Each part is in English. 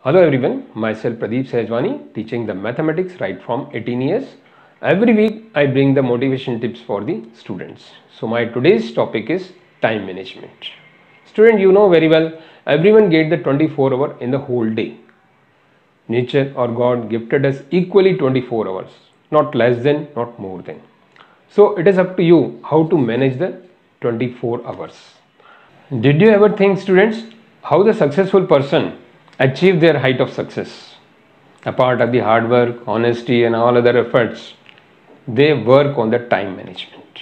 Hello everyone, myself Pradeep Sehjwani, teaching the mathematics right from 18 years. Every week I bring the motivation tips for the students. So my today's topic is time management. Student, you know very well, everyone get the 24 hours in the whole day. Nature or God gifted us equally 24 hours, not less than, not more than. So it is up to you how to manage the 24 hours. Did you ever think, students, how the successful person achieve their height of success? Apart of the hard work, honesty and all other efforts, they work on the time management.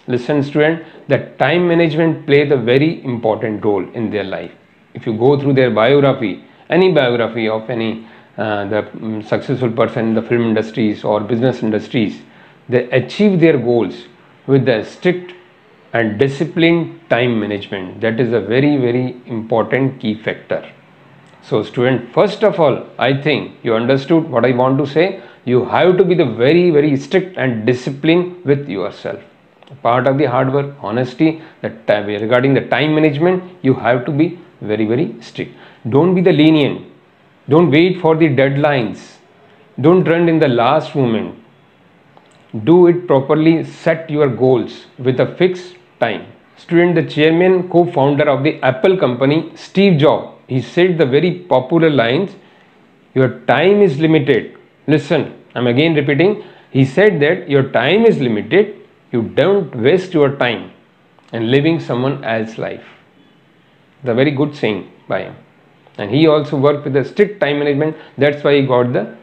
Listen student, that time management plays a very important role in their life. If you go through their biography, any biography of any successful person in the film industries or business industries, they achieve their goals with the strict and disciplined time management. That is a very important key factor. So student, first of all, I think you understood what I want to say. You have to be the very strict and disciplined with yourself. Part of the hard work, honesty, regarding the time management, you have to be very strict. Don't be the lenient. Don't wait for the deadlines. Don't run in the last moment. Do it properly. Set your goals with a fixed time. Student, the chairman, co-founder of the Apple company, Steve Jobs, he said the very popular lines, your time is limited. Listen, I'm again repeating. He said that your time is limited. You don't waste your time in living someone else's life. The very good saying by him. And he also worked with a strict time management. That's why he got the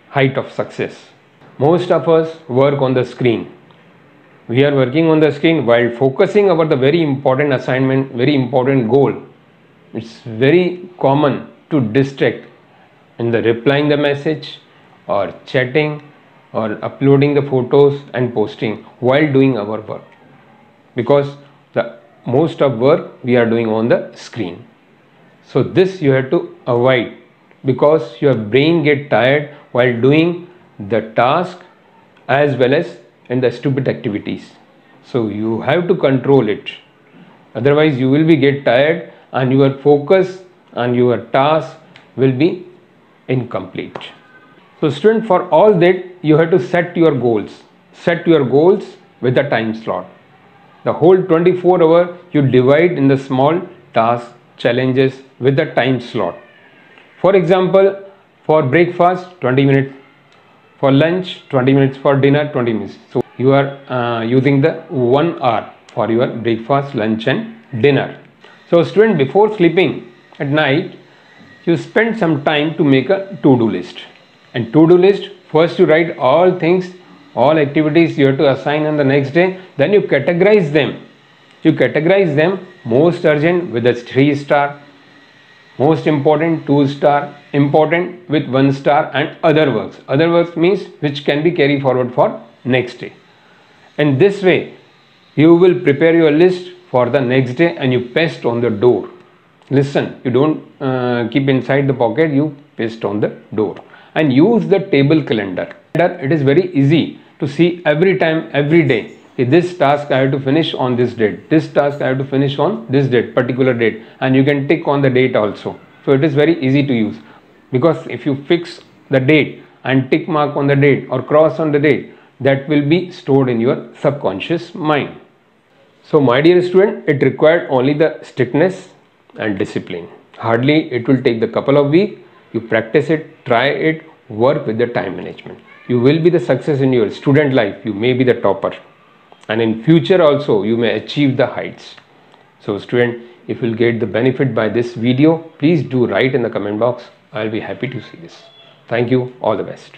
height of success. Most of us work on the screen. We are working on the screen while focusing about the very important assignment, very important goal. It's very common to distract in the replying the message or chatting or uploading the photos and posting while doing our work, because the most of work we are doing on the screen. So this you have to avoid, because your brain get tired while doing the task as well as in the stupid activities. So you have to control it, otherwise you will be get tired and your focus and your task will be incomplete. So student, for all that you have to set your goals. Set your goals with a time slot. The whole 24 hours you divide in the small tasks, challenges with a time slot. For example, for breakfast 20 minutes, for lunch 20 minutes, for dinner 20 minutes. So you are using the 1 hour for your breakfast, lunch and dinner. So student, before sleeping at night, you spend some time to make a to-do list. And to-do list, first you write all things, all activities you have to assign on the next day. Then you categorize them. You categorize them: most urgent with a 3 star, most important 2 star, important with 1 star, and other works. Other works means which can be carried forward for next day. And this way you will prepare your list for the next day and you paste on the door. Listen, you don't keep inside the pocket, you paste on the door. And use the table calendar. It is very easy to see every time, every day, this task I have to finish on this date, this task I have to finish on this date, particular date, and you can tick on the date also. So it is very easy to use, because if you fix the date and tick mark on the date or cross on the date, that will be stored in your subconscious mind. So my dear student, it required only the strictness and discipline. Hardly it will take the couple of weeks. You practice it, try it, work with the time management. You will be the success in your student life. You may be the topper. And in future also, you may achieve the heights. So student, if you will get the benefit by this video, please do write in the comment box. I will be happy to see this. Thank you. All the best.